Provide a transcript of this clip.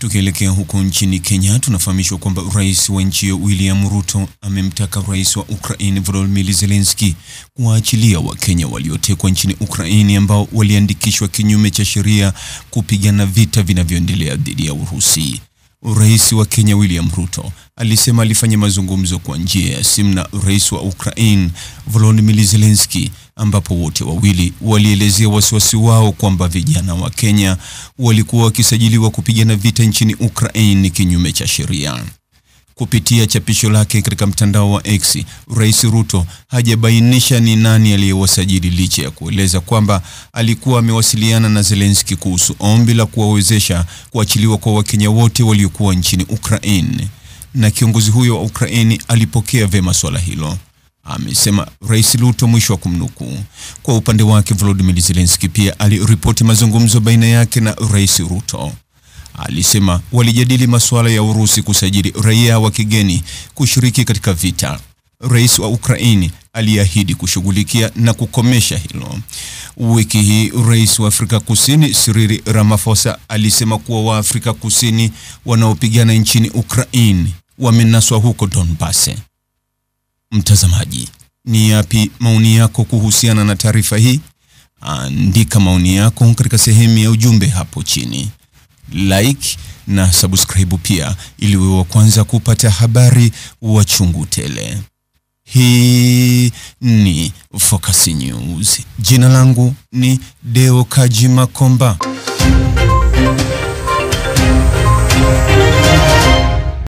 Tukielekea huko nchini Kenya, tunafahamishwa kwamba rais wa nchi William Ruto amemtaka rais wa Ukraine Volodymyr Zelensky kuwaachilia Wakenya waliotekwa nchini Ukraine ambao waliandikishwa kinyume cha sheria kupigana vita vinavyoendelea dhidi ya Urusi. Rais wa Kenya William Ruto alisema alifanya mazungumzo kwa njia ya simu na rais wa Ukraine Volodymyr Zelensky, ambapo wote wawili walielezea wasiwasi wao kwamba vijana wa Kenya walikuwa wakisajiliwa kupigana vita nchini Ukraine kinyume cha sheria. Kupitia chapisho lake katika mtandao wa X, Rais Ruto hajabainisha ni nani aliyewasajili, licha ya kueleza kwamba alikuwa amewasiliana na Zelensky kuhusu ombi la kuwawezesha kuachiliwa kwa Wakenya wote waliokuwa nchini Ukraine, na kiongozi huyo wa Ukraine alipokea vema swala hilo, amesema Rais Ruto, mwisho wa kumnukuu. Kwa upande wake, Volodymyr Zelensky pia aliripoti mazungumzo baina yake na Rais Ruto. Alisema walijadili masuala ya Urusi kusajili raia wa kigeni kushiriki katika vita. Rais wa Ukraine aliahidi kushughulikia na kukomesha hilo. Wiki hii Rais wa Afrika Kusini Cyril Ramaphosa alisema kuwa Waafrika Kusini wanaopigana nchini Ukraine wamenaswa huko Donbas. Mtazamaji, ni yapi maoni yako kuhusiana na taarifa hii? Andika maoni yako katika sehemu ya ujumbe hapo chini. Like na subscribe pia ili uwe wa kwanza kupata habari wa chungu tele. Hii ni Focus News. Jina langu ni Deo Kaji Makomba.